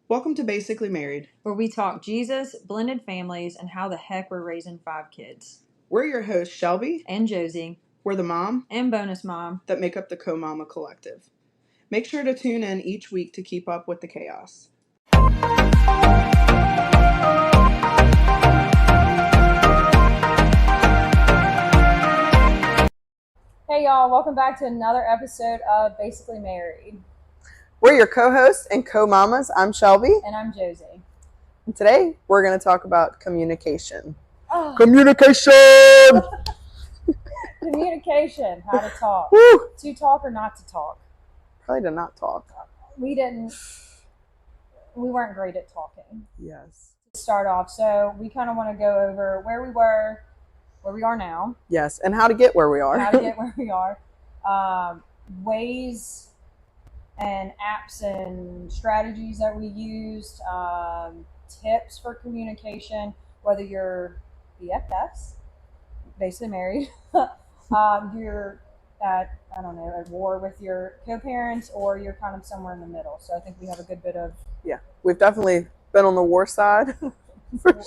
Welcome to Basically Married, where we talk Jesus, blended families, and how the heck we're raising 5 kids. We're your hosts, Shelby and Josie. We're the mom and bonus mom that make up the Co-Mama Collective. Make sure to tune in each week to keep up with the chaos. Hey y'all, welcome back to another episode of Basically Married. We're your co-hosts and co-mamas. I'm Shelby. And I'm Josie. And today, we're going to talk about communication. Oh. Communication! Communication, how to talk. Woo! To talk or not to talk? Probably to not talk. We weren't great at talking. Yes. To start off, so we kind of want to go over where we were, where we are now. Yes, and how to get where we are. How to get where we are. Ways and apps and strategies that we used, tips for communication, whether you're BFFs, basically married, you're at war with your co-parents, or you're kind of somewhere in the middle. So I think we have a good bit of... Yeah, we've definitely been on the war side, for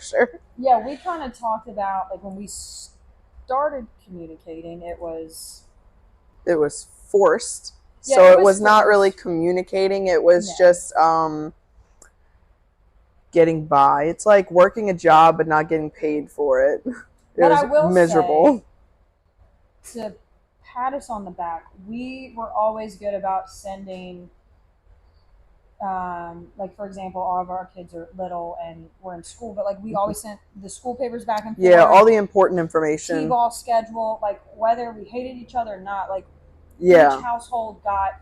sure. Yeah, we kind of talked about, like, when we started communicating, it was forced. Yeah, so it was not really communicating. It was just getting by. It's like working a job but not getting paid for it. I will miserable. Say, to pat us on the back, we were always good about sending, like, for example, all of our kids are little and we're in school, but like we always sent the school papers back and forth. Yeah, all the important information. T-ball schedule, like whether we hated each other or not, like each household got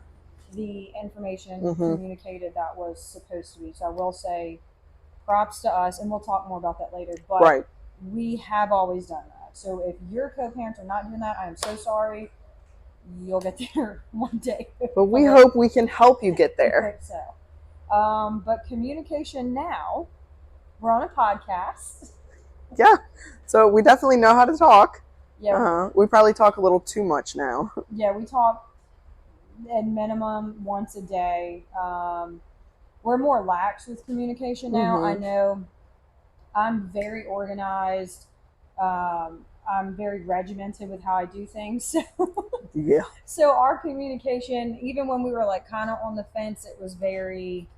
the information communicated that was supposed to be. So I will say props to us, and we'll talk more about that later, but we have always done that. So if your co-parents are not doing that, I am so sorry. You'll get there one day. But we hope we can help you get there. I hope so. But communication now, we're on a podcast. Yeah. So we definitely know how to talk. Yeah. We probably talk a little too much now. Yeah, we talk at minimum once a day. We're more lax with communication now. I know I'm very organized. I'm very regimented with how I do things. Yeah. So our communication, even when we were like kind of on the fence, it was very,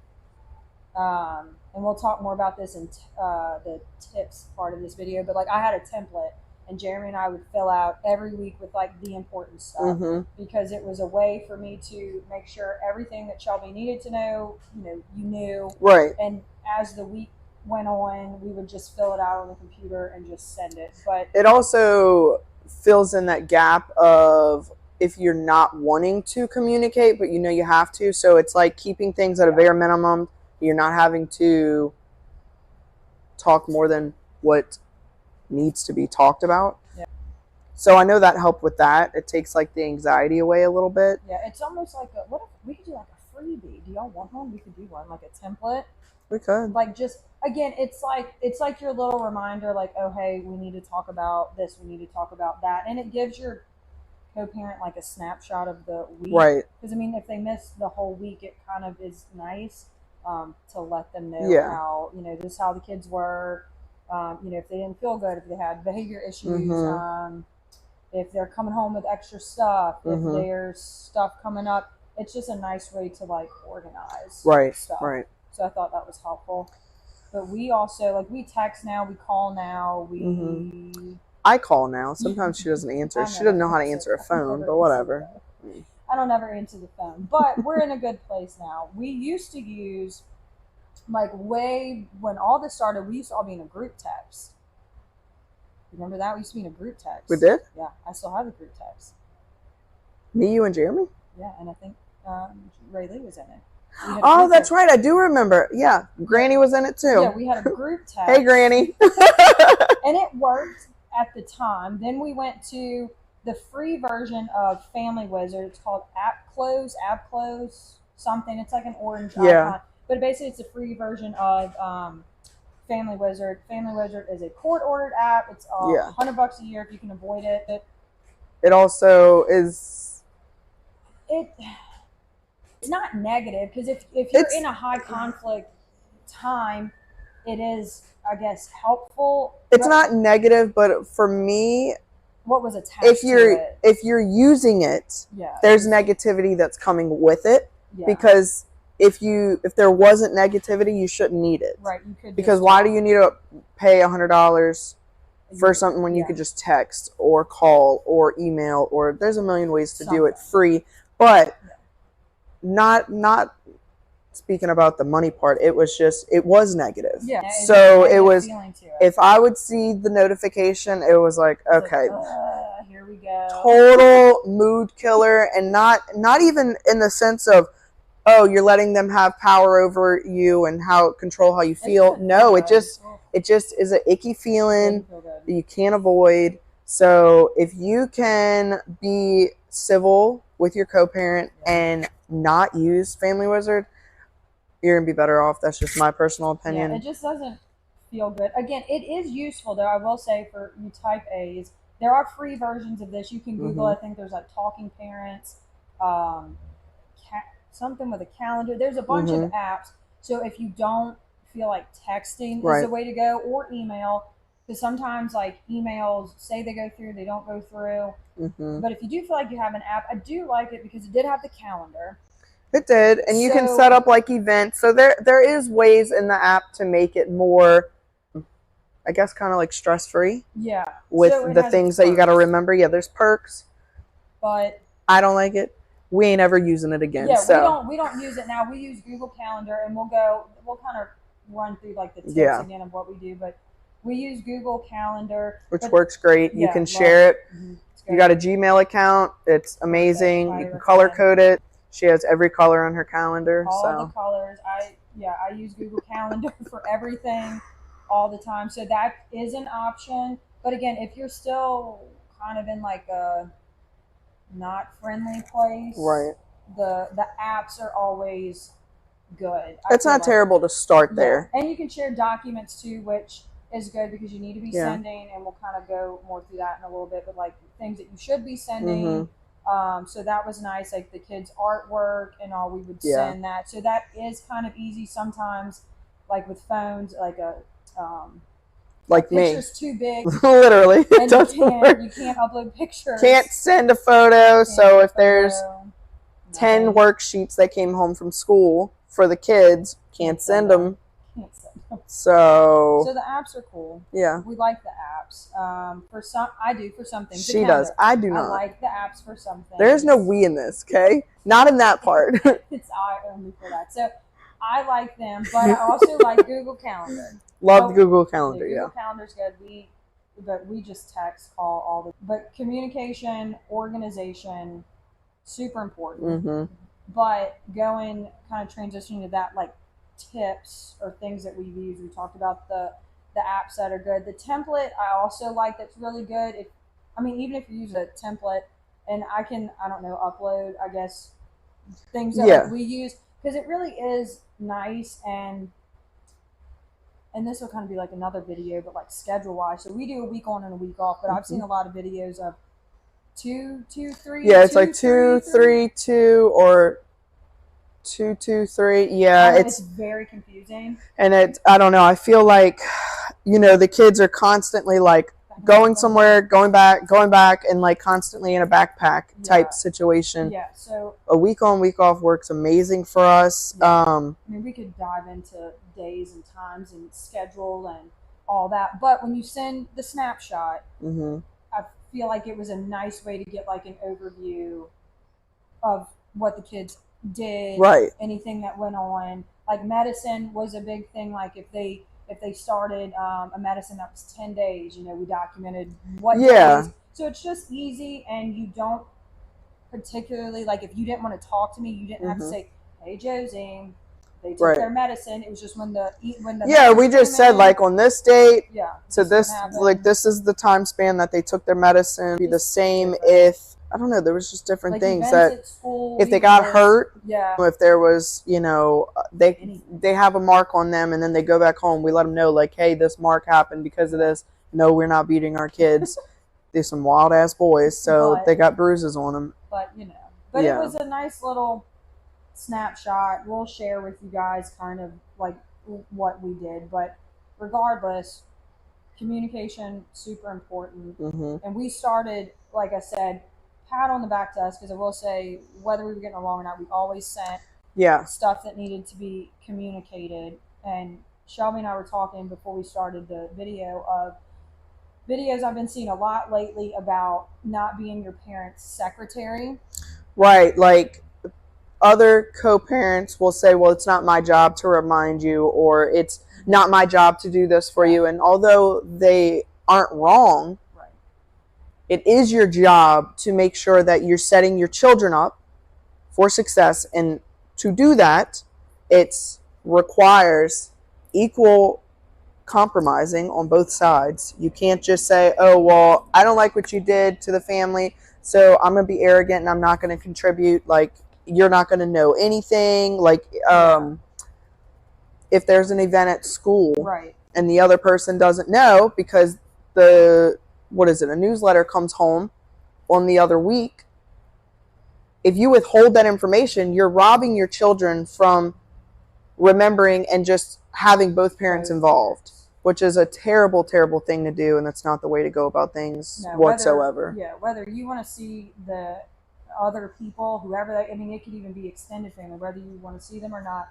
and we'll talk more about this in the tips part of this video, but like I had a template, and Jeremy and I would fill out every week with like the important stuff, because it was a way for me to make sure everything that Shelby needed to know, you knew. Right. And as the week went on, we would just fill it out on the computer and just send it. But it also fills in that gap of if you're not wanting to communicate, but you have to. So it's like keeping things at a bare minimum. You're not having to talk more than what needs to be talked about. Yeah. So I know that helped with that. It takes like the anxiety away a little bit. Yeah, it's almost like what if we could do like a freebie? Do y'all want one? We could do one, like a template. We could. Like, just again, it's like your little reminder, like, oh hey, we need to talk about this, we need to talk about that, and it gives your co-parent like a snapshot of the week. Right. Because I mean, if they miss the whole week, it kind of is nice to let them know how this is how the kids were. If they didn't feel good, if they had behavior issues, if they're coming home with extra stuff, if there's stuff coming up, it's just a nice way to like organize stuff. Right. So I thought that was helpful. But we also, like, we text now, we call now, I call now. Sometimes she doesn't answer. She doesn't know how to answer a phone, but whatever. I don't ever answer the phone. But we're in a good place now. We used to use, like, when all this started, we used to all be in a group text. Remember that? We used to be in a group text. We did? Yeah, I still have a group text. Me, you, and Jeremy? Yeah, and I think Ray Lee was in it. Oh, that's right. I do remember. Yeah, Granny was in it too. Yeah, we had a group text. Hey, Granny. And it worked at the time. Then we went to the free version of Family Wizard. It's called App Close, something. It's like an orange icon. But basically, it's a free version of Family Wizard. Family Wizard is a court-ordered app. It's $100 a year if you can avoid it. It also is... not negative, because if you're in a high conflict time, it is, I guess, helpful. It's not negative, but for me, what was attached to it? If you're using it, there's negativity that's coming with it. Yeah. Because if there wasn't negativity, you shouldn't need it. Right. You could. Because why do you need to pay $100 for something when you could just text or call or email, or there's a million ways to do it free, but not speaking about the money part, it was negative. Yeah. So it was, if I would see the notification, it was like, okay, here we go. Total mood killer, and not even in the sense of, oh, you're letting them have power over you and control how you feel. No, it just is an icky feeling that you can't avoid. So if you can be civil with your co-parent and not use Family Wizard, you're going to be better off. That's just my personal opinion. Yeah, it just doesn't feel good. Again, it is useful, though, I will say, for you type A's. There are free versions of this. You can Google, I think there's like Talking Parents, something with a calendar. There's a bunch of apps. So if you don't feel like texting is the way to go, or email, because sometimes like emails say they go through, they don't go through. But if you do feel like you have an app, I do like it because it did have the calendar. It did, and you can set up like events. So there is ways in the app to make it more, I guess, kind of like stress-free. Yeah. With the things that you got to remember. Yeah, there's perks. But I don't like it. We ain't ever using it again. Yeah, so. we don't use it now. We use Google Calendar, and we'll kind of run through like the tips again of what we do. But we use Google Calendar, which works great. You can share it. You got a Gmail account. It's amazing. You can color code it. She has every color on her calendar. All the colors. I use Google Calendar for everything all the time. So that is an option. But again, if you're still kind of in like a not friendly place, right, the apps are always good. It's not terrible to start there. And you can share documents too, which is good because you need to be sending, and we'll kind of go more through that in a little bit, but like things that you should be sending. So that was nice, like the kids' artwork and all, we would send that. So that is kind of easy sometimes, like with phones, like like me. Picture's too big. Literally. And you can't upload pictures. Can't send a photo. So if there's 10 worksheets that came home from school for the kids, can't send them. So the apps are cool. Yeah. We like the apps. For some, I do for some things. She does. I do not. I like the apps for some things. There's no we in this, okay? Not in that part. It's I only for that. So I like them, but I also like Google Calendar. Love Google Calendar, Google Calendar's good. We just text, call all the. But communication, organization, super important. But going kind of transitioning to that, like tips or things that we've used. We talked about the apps that are good. The template I also like, that's really good. Even if you use a template, and I don't know, upload, I guess, things that like we use, because it really is nice, and this will kind of be like another video, but like schedule wise. So we do a week on and a week off, but I've seen a lot of videos of 2, 2, 3. Yeah, it's like 2, 3, 2, or 2, 2, 3. Yeah, it's very confusing. And I don't know. I feel like, the kids are constantly like going somewhere, going back, and like constantly in a backpack type situation. Yeah. So a week on, week off works amazing for us. Yeah. We could dive into days and times and schedule and all that. But when you send the snapshot, I feel like it was a nice way to get like an overview of what the kids did, anything that went on. Like medicine was a big thing. Like if they started a medicine that was 10 days, we documented what days. So it's just easy, and you don't particularly, like if you didn't want to talk to me, you didn't have to say, hey Josie, they took their medicine. It was just when the we just said like on this date, so this happened. Like this is the time span that they took their medicine. Be the same if I don't know, there was just different like things that school, if they got hurt, yeah. If there was, they have a mark on them and then they go back home, we let them know like, hey, this mark happened because of this. No, we're not beating our kids. They're some wild ass boys, so they got bruises on them. But it was a nice little snapshot. We'll share with you guys kind of like what we did, but regardless, communication super important. And we started, like I said, pat on the back to us, because I will say, whether we were getting along or not, we always sent stuff that needed to be communicated. And Shelby and I were talking before we started the video of videos I've been seeing a lot lately about not being your parent's secretary. Right, like other co-parents will say, well, it's not my job to remind you, or it's not my job to do this for you. And although they aren't wrong, it is your job to make sure that you're setting your children up for success. And to do that, it requires equal compromising on both sides. You can't just say, oh, well, I don't like what you did to the family, so I'm going to be arrogant and I'm not going to contribute. Like, you're not going to know anything. Like, if there's an event at school and the other person doesn't know because a newsletter comes home on the other week, if you withhold that information, you're robbing your children from remembering and just having both parents involved, which is a terrible, terrible thing to do, and that's not the way to go about things whatsoever. Whether you want to see the other people, whoever they, I mean, it could even be extended family, whether you want to see them or not,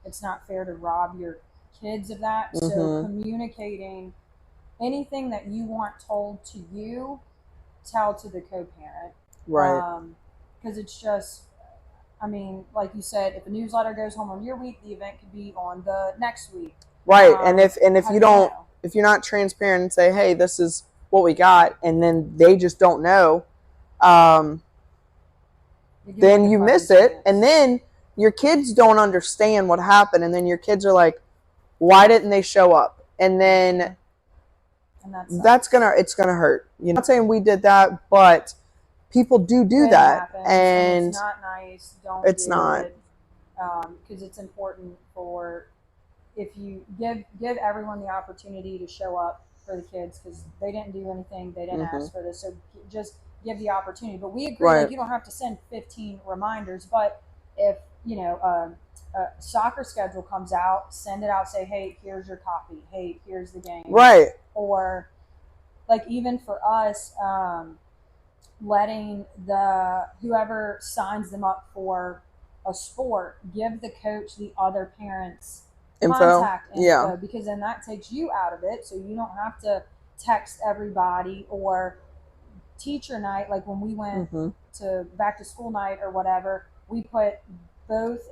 it's not fair to rob your kids of that. So communicating anything that you want told to you, tell to the co-parent. Right. Because it's just, I mean, like you said, if a newsletter goes home on your week, the event could be on the next week. Right. And if you don't, if you're not transparent and say, hey, this is what we got, and then they just don't know, then you miss it. And then your kids don't understand what happened. And then your kids are like, why didn't they show up? And then it's gonna hurt. You're not saying we did that, but people do that. And it's not nice. It's not. Because it's important for, if you give everyone the opportunity to show up for the kids, because they didn't do anything, they didn't ask for this, so just give the opportunity. But we agree, like, you don't have to send 15 reminders, but if a soccer schedule comes out, send it out, say, hey, here's your copy, hey, here's the game, or like, even for us, letting whoever signs them up for a sport give the coach the other parents' contact info, because then that takes you out of it, so you don't have to text everybody. Or teacher night, like when we went to back to school night or whatever, we put both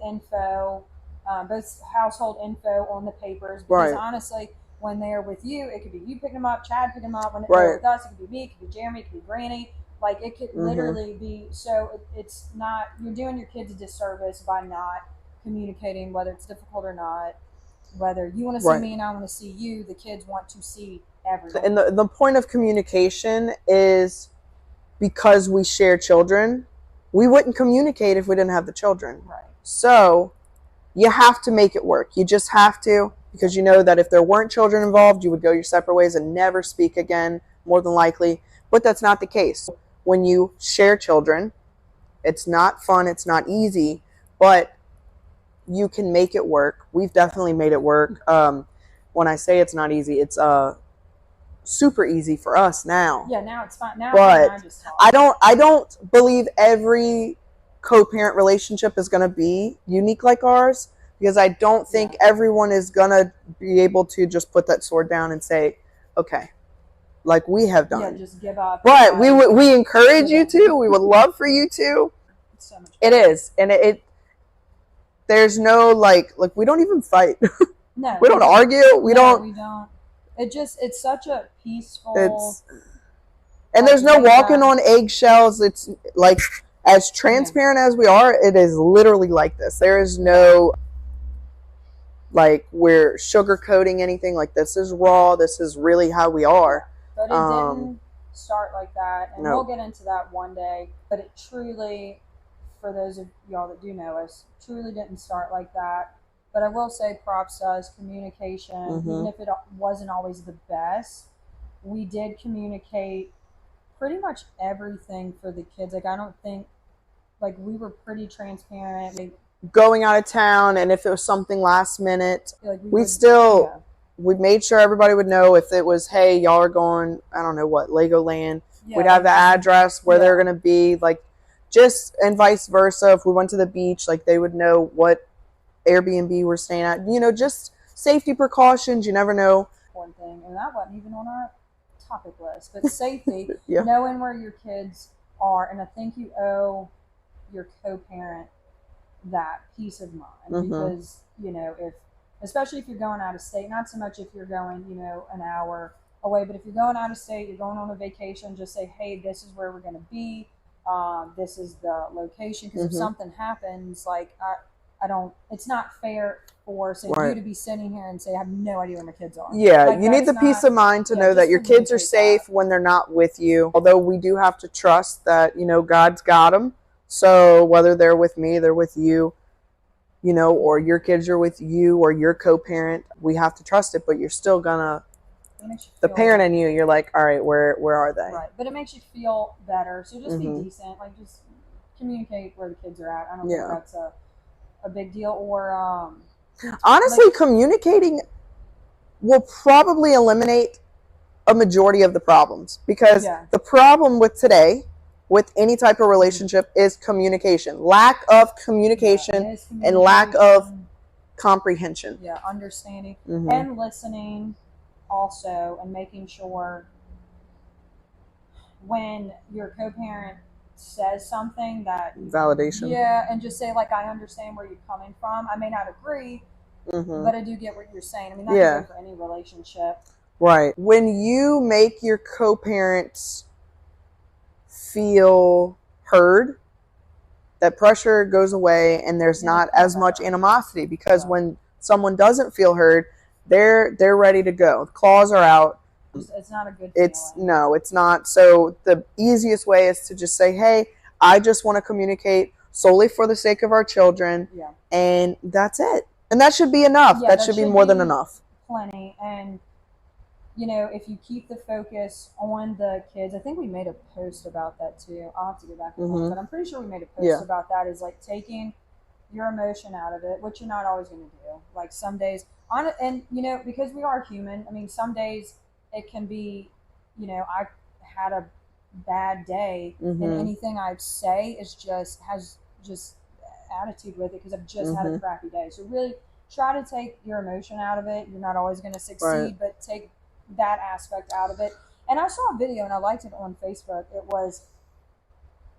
household info on the papers, because honestly, when they're with you, it could be you picking them up, Chad picking them up. When they're with us, it could be me, it could be Jeremy, it could be Granny. Like, it could literally be, so it's not, you're doing your kids a disservice by not communicating, whether it's difficult or not, whether you want to see me and I want to see you. The kids want to see everyone. And the point of communication is, because we share children, we wouldn't communicate if we didn't have the children. So you have to make it work. You just have to, because you know that if there weren't children involved, you would go your separate ways and never speak again, more than likely. But that's not the case. When you share children, it's not fun, it's not easy, but you can make it work. We've definitely made it work. When I say it's not easy, it's super easy for us now. Yeah, now it's fine. Now, but I don't believe every co-parent relationship is going to be unique like ours, because I don't think everyone is going to be able to just put that sword down and say, okay, like we have done. Yeah, just give up. But we encourage you to. We would love for you to. It's so much fun. It is, and there's no like we don't even fight. No, we don't argue. We don't. It's such a peaceful. And there's no walking on eggshells. It's like, as transparent as we are, it is literally like this. There is no, like, we're sugarcoating anything. Like, this is raw. This is really how we are. But it didn't start like that. And we'll get into that one day. But it truly, for those of y'all that do know us, truly didn't start like that. But I will say, props to us, communication, even if it wasn't always the best, we did communicate pretty much everything for the kids. Like, I don't think, like, we were pretty transparent. going out of town, and if it was something last minute, Like we made sure everybody would know if it was, hey, y'all are going, I don't know what, Legoland. Yeah, we'd have the address where they're yeah. going to be, like, just, and vice versa. If we went to the beach, like, they would know what Airbnb we're staying at. You know, just safety precautions. You never know. One thing, and that wasn't even on our topic list, but safety, Yeah. knowing where your kids are, and I think you owe your co-parent that peace of mind because, you know, if, especially if you're going out of state, not so much if you're going, you know, an hour away, but if you're going out of state, you're going on a vacation, just say, hey, this is where we're going to be. This is the location. Because if something happens, like, I don't, it's not fair for, say, you to be sitting here and say, I have no idea where my kids are. Yeah, like, you need the peace of mind to know that your kids are safe when they're not with you. Although we do have to trust that, you know, God's got them. So whether they're with me, they're with you, you know, or your kids are with you or your co-parent, we have to trust it, but you're still gonna, the parent in you, you're like, all right, where are they? Right, but it makes you feel better. So just be decent, like just communicate where the kids are at. I don't think that's a big deal. Or honestly, like, communicating will probably eliminate a majority of the problems, because the problem with today, with any type of relationship, is communication. Lack of communication and lack of comprehension. Yeah, understanding and listening also, and making sure when your co-parent says something that validation. Yeah, and just say, like, I understand where you're coming from. I may not agree, but I do get what you're saying. I mean, that's good for any relationship. Right. When you make your co-parents feel heard, that pressure goes away, and there's not as much animosity, because when someone doesn't feel heard, they're ready to go. The claws are out. It's not a good feeling. No, it's not. So the easiest way is to just say, hey, I just want to communicate solely for the sake of our children, and that's it. And that should be enough. That should be more than enough. Plenty. And, you know, if you keep the focus on the kids, I think we made a post about that too. I'll have to go back and look, but I'm pretty sure we made a post about that, is like taking your emotion out of it, which you're not always going to do. Like some days, and, you know, because we are human, I mean, some days it can be, you know, I had a bad day, and anything I say is has attitude with it, because I've just had a crappy day. So really try to take your emotion out of it. You're not always going to succeed, but take that aspect out of it. And I saw a video, and I liked it on Facebook. It was,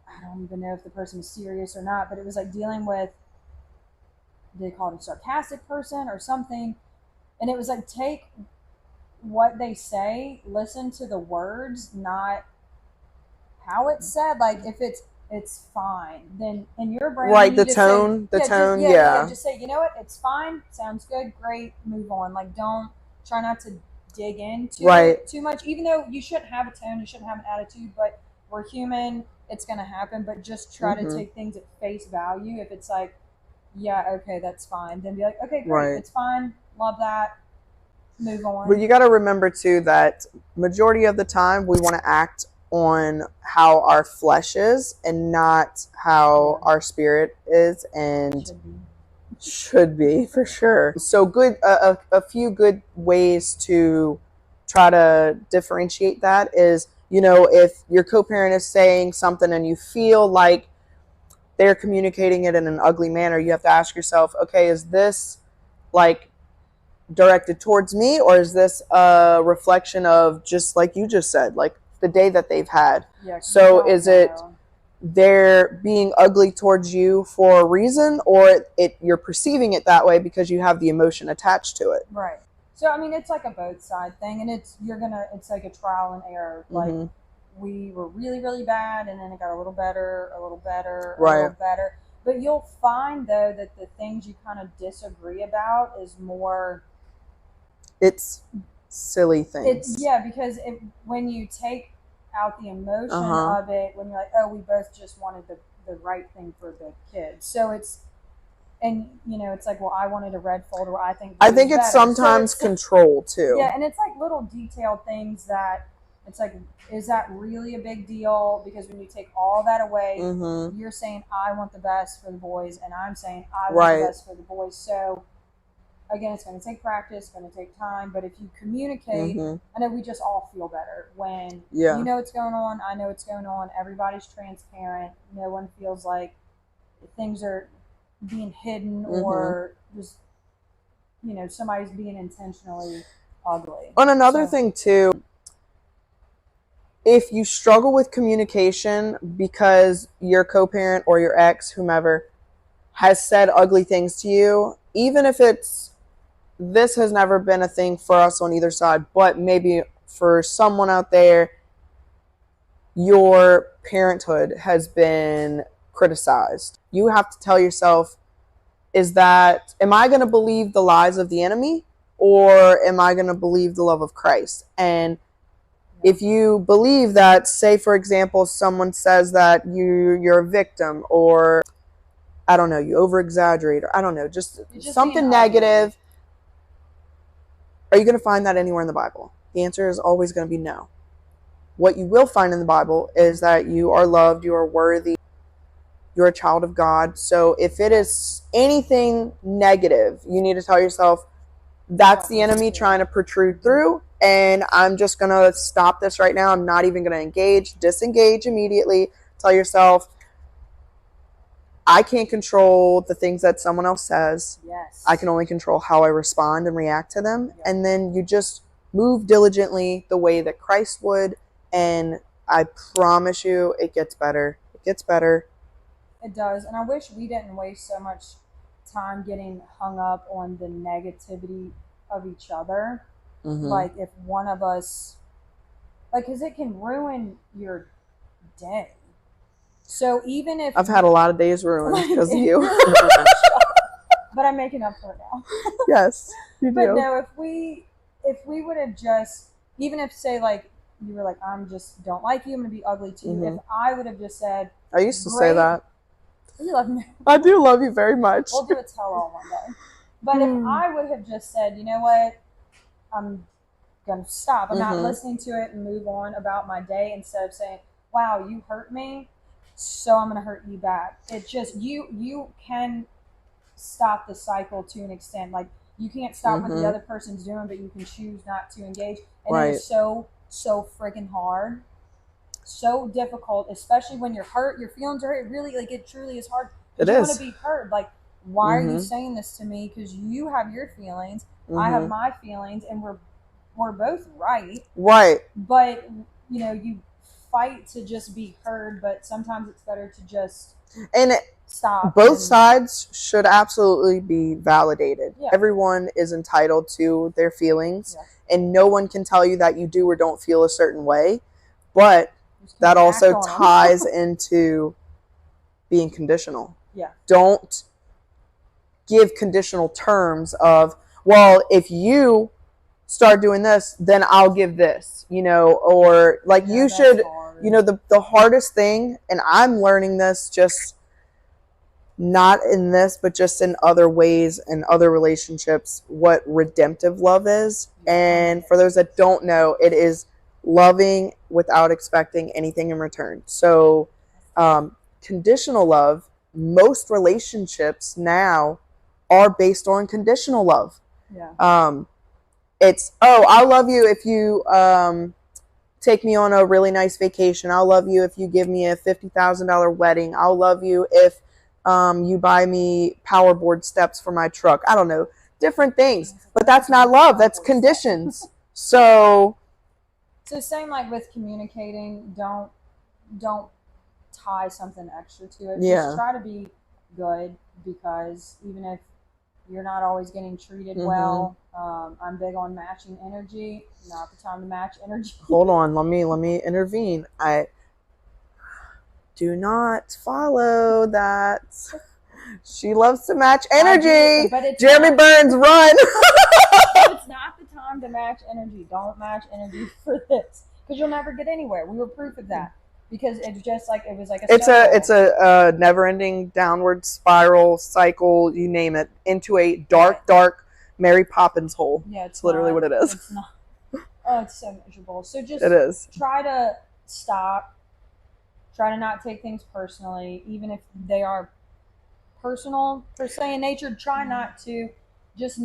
I don't even know if the person was serious or not, but it was like dealing with, they called it a sarcastic person or something, and it was like, take what they say, listen to the words, not how it's said. Like, if it's fine, then in your brain, the tone, just say, you know what, it's fine, sounds good, great, move on. Like, don't try not to dig into it too much, even though you shouldn't have a tone, you shouldn't have an attitude, but we're human, it's going to happen. But just try to take things at face value. If it's like, yeah, okay, that's fine, then be like, okay, great, it's fine, love that, move on. But you got to remember too that majority of the time we want to act on how our flesh is and not how our spirit is, and should be for sure. So good, a few good ways to try to differentiate that is, you know, if your co-parent is saying something and you feel like they're communicating it in an ugly manner, you have to ask yourself, okay, is this like directed towards me, or is this a reflection of, just like you just said, like the day that they've had? So is it they're being ugly towards you for a reason, or you're perceiving it that way because you have the emotion attached to it? Right. So I mean, it's like a both side thing, and it's like a trial and error. Like, we were really, really bad, and then it got a little better, a little better, a little better. But you'll find, though, that the things you kind of disagree about is more, it's silly things. Because when you take out the emotion of it, when you're like, oh, we both just wanted the right thing for the kids. So it's, and, you know, it's like, well, I wanted a red folder, I think it's sometimes control too. Yeah, and it's like little detailed things that It's like, is that really a big deal? Because when you take all that away, Mm-hmm. you're saying, I want the best for the boys, and I'm saying, I want Right. the best for the boys. So, again, it's going to take practice, going to take time, but if you communicate, Mm-hmm. I know we just all feel better when Yeah. you know what's going on, I know what's going on, everybody's transparent, no one feels like things are being hidden or just, you know, somebody's being intentionally ugly. And another thing too, if you struggle with communication because your co-parent or your ex, whomever, has said ugly things to you, even if it's, this has never been a thing for us on either side, but maybe for someone out there, your parenthood has been criticized. You have to tell yourself, am I going to believe the lies of the enemy, or am I going to believe the love of Christ? And if you believe that, say for example, someone says that you're a victim, or I don't know, you over exaggerate, or I don't know, just something negative, are you going to find that anywhere in the Bible? The answer is always going to be no. What you will find in the Bible is that you are loved, you are worthy, you're a child of God. So if it is anything negative, you need to tell yourself, that's the enemy trying to protrude through, and I'm just going to stop this right now. I'm not even going to engage. Disengage immediately. Tell yourself, I can't control the things that someone else says. Yes. I can only control how I respond and react to them. Yep. And then you just move diligently the way that Christ would, and I promise you it gets better. It gets better. It does. And I wish we didn't waste so much time getting hung up on the negativity of each other. Mm-hmm. Like if one of us, like, because it can ruin your day. So even if I've had a lot of days ruined because of you. But I'm making up for it now. Yes, you do. But no, if we would have just, even if say like you were like, I'm just don't like you, I'm gonna be ugly to you. If I would have just said, I used to say that. You love me. I do love you very much. We'll do a tell-all one day. But if I would have just said, you know what, I'm going to stop. I'm not listening to it and move on about my day, instead of saying, wow, you hurt me, so I'm going to hurt you back. It just, you can stop the cycle to an extent. Like, you can't stop what the other person's doing, but you can choose not to engage. And it is so freaking hard. So difficult, especially when you're hurt, your feelings are hurt. It really, like, it truly is hard. It you is. want to be heard. Like, why are you saying this to me? Because you have your feelings, I have my feelings, and we're both right. Right. But you know, you fight to just be heard. But sometimes it's better to just stop. Both sides should absolutely be validated. Yeah. Everyone is entitled to their feelings, and no one can tell you that you do or don't feel a certain way. But that also ties into being conditional. Yeah. Don't give conditional terms of, well, if you start doing this, then I'll give this, you know, or like you should, you know, the hardest thing, and I'm learning this just not in this, but just in other ways and other relationships, what redemptive love is. And for those that don't know, it is loving without expecting anything in return. So conditional love, most relationships now are based on conditional love. Yeah. It's, oh, I'll love you if you take me on a really nice vacation. I'll love you if you give me a $50,000 wedding. I'll love you if you buy me powerboard steps for my truck. I don't know, different things. But that's not love. That's conditions. So same like with communicating, don't tie something extra to it. Yeah. Just try to be good, because even if you're not always getting treated well, I'm big on matching energy. Not the time to match energy. Hold on, let me intervene. I do not follow that. She loves to match energy. But Jeremy Burns, run. It's not the time to match energy. Don't match energy for this, because you'll never get anywhere. We were proof of that, because it's just like it was like it's a never-ending downward spiral cycle. You name it, into a dark Mary Poppins hole. Yeah, it's literally what it is. It's not. Oh, it's so miserable. So just It is. try to stop. Try to not take things personally, even if they are personal per se in nature. Try not to. Just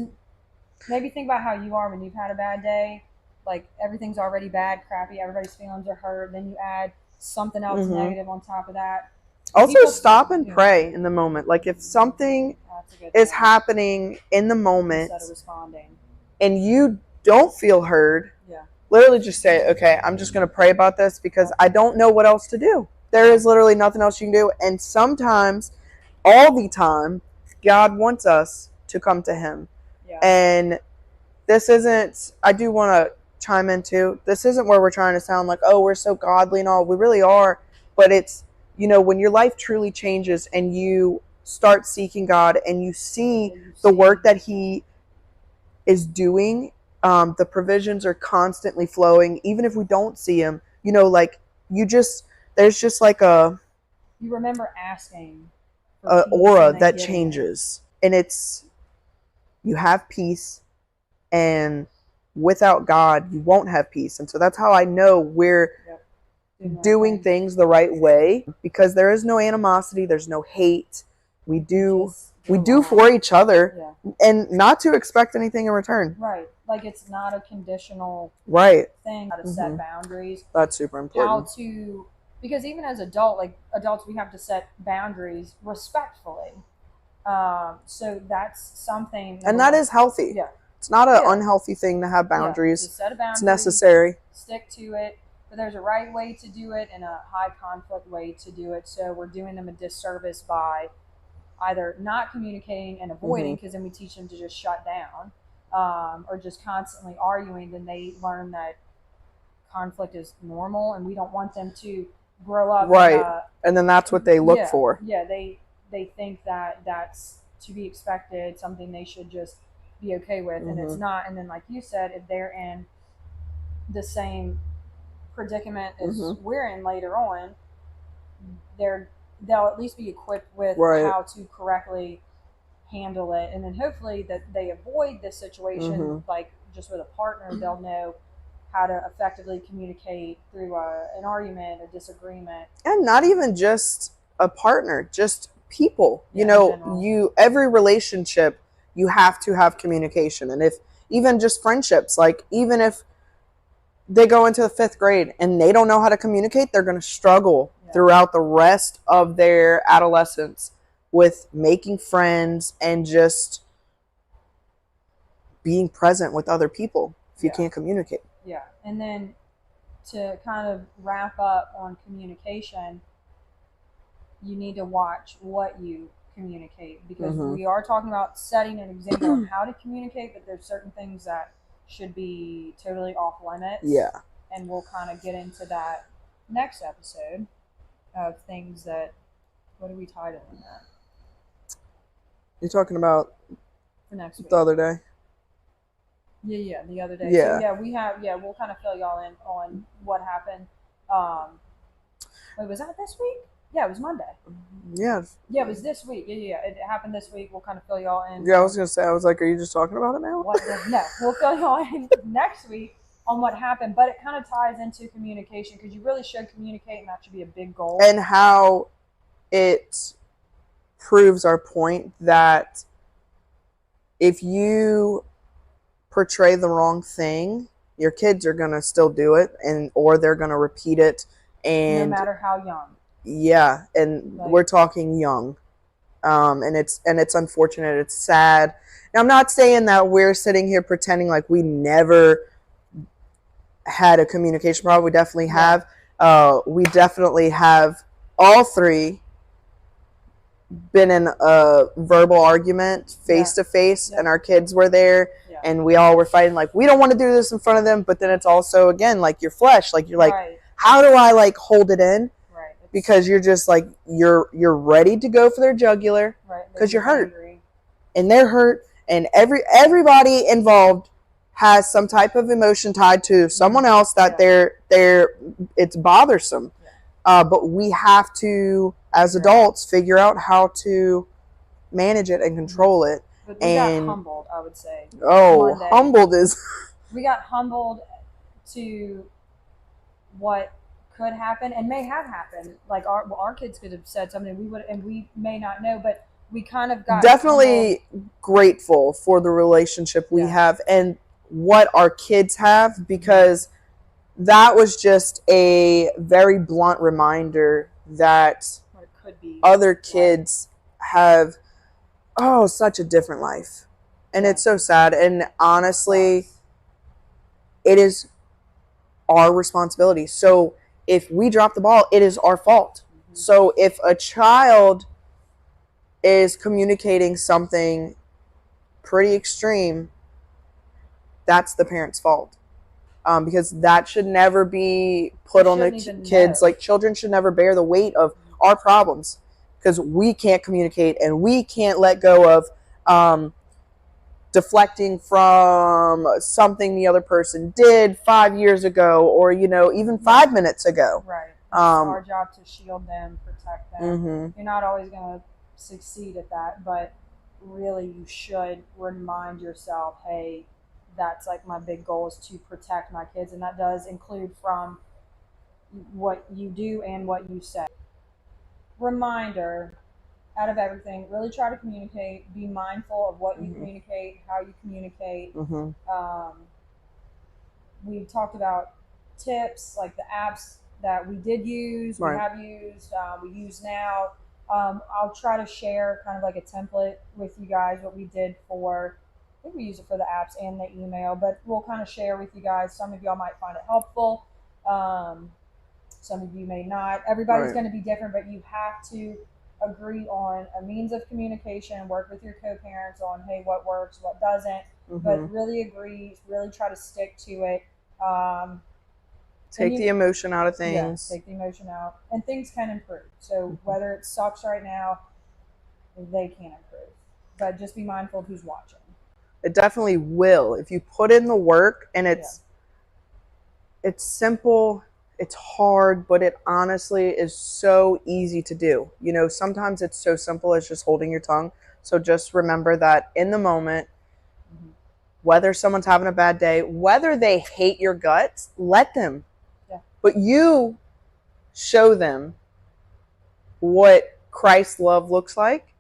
maybe think about how you are when you've had a bad day. Like everything's already bad, crappy. Everybody's feelings are hurt. Then you add something else negative on top of that. Also, stop and pray in the moment. Like if something is happening in the moment instead of responding, and you don't feel heard, literally just say, okay, I'm just going to pray about this because I don't know what else to do. There is literally nothing else you can do. And sometimes, all the time, God wants us to come to him. And this isn't, I do want to chime in too, this isn't where we're trying to sound like, oh, we're so godly and all. We really are. But it's, you know, when your life truly changes and you start seeking God and you see the work that he is doing, the provisions are constantly flowing, even if we don't see him, you know, like there's just like you remember asking aura that changes, and it's, you have peace, and without God you won't have peace. And so that's how I know we're doing things the right way, because there is no animosity, there's no hate. We do for each other, and not to expect anything in return. Right. Like it's not a conditional thing. How to set boundaries. That's super important. Because even as adults, we have to set boundaries respectfully. So that's something. And that is healthy. Yeah. It's not an unhealthy thing to have boundaries. To set a boundary. It's necessary. Stick to it. But there's a right way to do it and a high conflict way to do it. So we're doing them a disservice by either not communicating and avoiding, because then we teach them to just shut down, or just constantly arguing. Then they learn that conflict is normal, and we don't want them to grow up. And then that's what they look for. Yeah, they think that that's to be expected, something they should just be okay with, and it's not. And then, like you said, if they're in the same predicament as we're in later on, they'll at least be equipped with how to correctly handle it, and then hopefully that they avoid this situation. Like just with a partner, they'll know how to effectively communicate through an argument, a disagreement, and not even just a partner, just people. You know, every relationship, you have to have communication. And if even just friendships, like even if they go into the 5th grade and they don't know how to communicate, they're going to struggle throughout the rest of their adolescence with making friends and just being present with other people if you can't communicate. Yeah. And then to kind of wrap up on communication, you need to watch what you communicate, because we are talking about setting an example of how to communicate, but there's certain things that should be totally off limits. Yeah. And we'll kind of get into that next episode of things that, what are we titling that? You're talking about for next week. The other day? Yeah, the other day. Yeah. So we'll kind of fill y'all in on what happened. Wait, was that this week? Yeah, it was Monday. Yeah. Yeah, it was this week. Yeah, it happened this week. We'll kind of fill y'all in. Yeah, I was going to say, I was like, are you just talking about it now? No, we'll fill y'all in next week on what happened, but it kind of ties into communication, because you really should communicate, and that should be a big goal. And how it proves our point that if you portray the wrong thing, your kids are going to still do it, or they're going to repeat it. And no matter how young. Yeah, and we're talking young, and it's unfortunate. It's sad. Now, I'm not saying that we're sitting here pretending like we never had a communication problem. We definitely have. We definitely have all three been in a verbal argument face to face, and our kids were there, and we all were fighting like, we don't want to do this in front of them. But then it's also, again, like your flesh, like you're like, how do I like hold it in? Because you're just like, you're ready to go for their jugular, because you're hurt, and they're hurt, and everybody involved has some type of emotion tied to someone else that it's bothersome. But we have to, as adults, figure out how to manage it and control it. But we got humbled, I would say. Oh, humbled is... We got humbled to what could happen and may have happened. Like our kids could have said something we may not know, but we kind of got definitely grateful for the relationship we have and what our kids have, because that was just a very blunt reminder that other kids have such a different life, and it's so sad. And honestly, it is our responsibility. So if we drop the ball, it is our fault. So if a child is communicating something pretty extreme, that's the parent's fault. Because that should never be put on the kids. Like, children should never bear the weight of our problems, because we can't communicate and we can't let go of deflecting from something the other person did 5 years ago, or even 5 minutes ago. Right. It's our job to shield them, protect them. You're not always going to succeed at that, but really you should remind yourself, hey, that's like my big goal is to protect my kids, and that does include from what you do and what you say. Reminder, out of everything, really try to communicate, be mindful of what you communicate, how you communicate. We talked about tips, like the apps that we did use, we have used, we use now. I'll try to share kind of like a template with you guys, what we did for, I think we use it for the apps and the email, but we'll kind of share with you guys. Some of y'all might find it helpful. Some of you may not. Everybody's going to be different, but you have to agree on a means of communication, work with your co-parents on, hey, what works, what doesn't, but really agree, really try to stick to it. Take the emotion out of things. Yeah, take the emotion out, and things can improve. So whether it sucks right now, they can improve, but just be mindful of who's watching. It definitely will. If you put in the work, and it's simple, it's hard, but it honestly is so easy to do. Sometimes it's so simple as just holding your tongue. So just remember that in the moment, whether someone's having a bad day, whether they hate your guts, let them. But you show them what Christ's love looks like,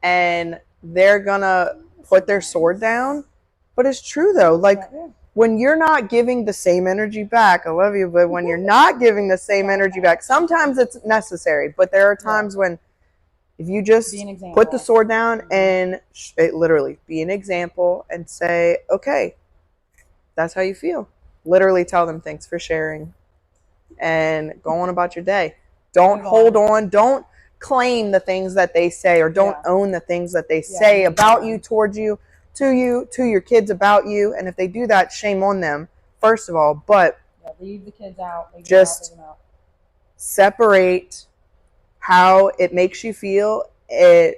and they're gonna put their sword down. But it's true though, like when you're not giving the same energy back, I love you, but when you're not giving the same energy back, sometimes it's necessary, but there are times when if you just put the sword down and literally be an example and say, okay, that's how you feel. Literally tell them thanks for sharing and go on about your day. Don't hold on. Don't claim the things that they say, or don't own the things that they say about you, towards you, to your kids, about you. And if they do that, shame on them, first of all. But leave the kids out. Just separate how it makes you feel and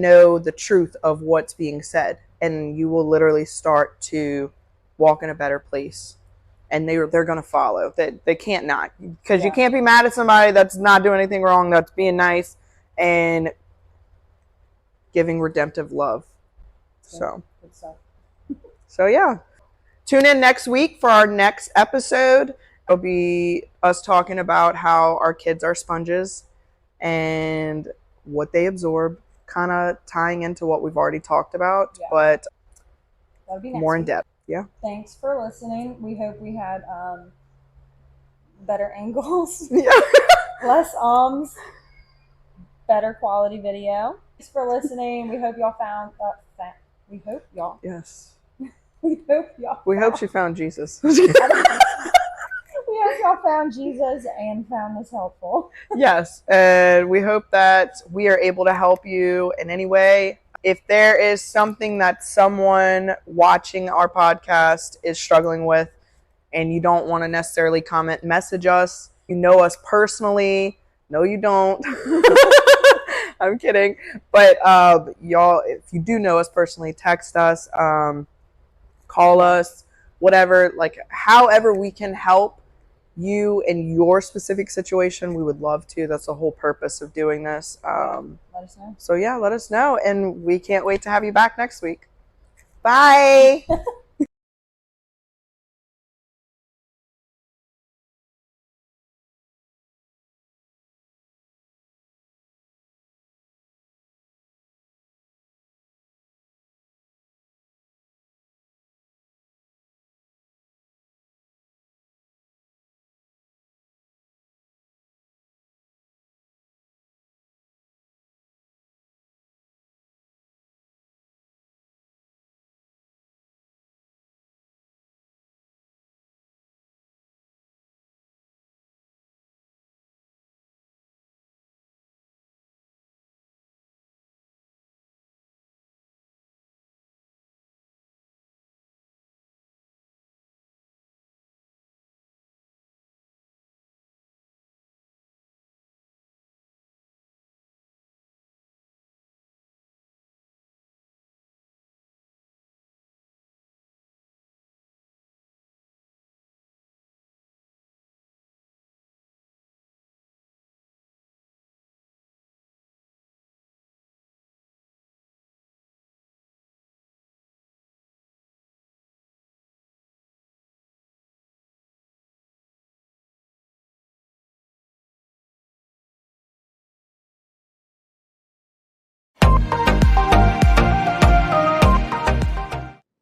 know the truth of what's being said, and you will literally start to walk in a better place. And they're going to follow. They can't not, because you can't be mad at somebody that's not doing anything wrong, that's being nice and giving redemptive love. So yeah. Tune in next week for our next episode. It'll be us talking about how our kids are sponges and what they absorb, kind of tying into what we've already talked about, but more in depth. Yeah. Thanks for listening. We hope we had better angles, less better quality video. Thanks for listening. We hope y'all found we hope y'all. Yes. We hope y'all. We hope she found Jesus. We hope y'all found Jesus and found this helpful. Yes, and we hope that we are able to help you in any way. If there is something that someone watching our podcast is struggling with and you don't want to necessarily comment, message us. You know us personally. No, you don't. I'm kidding. But y'all, if you do know us personally, text us, call us, whatever. Like, however we can help you in your specific situation, we would love to. That's the whole purpose of doing this. Let us know. So yeah, let us know, and we can't wait to have you back next week. Bye.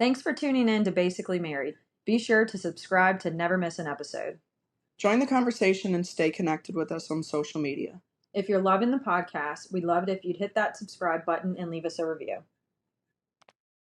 Thanks for tuning in to Basically Married. Be sure to subscribe to never miss an episode. Join the conversation and stay connected with us on social media. If you're loving the podcast, we'd love it if you'd hit that subscribe button and leave us a review.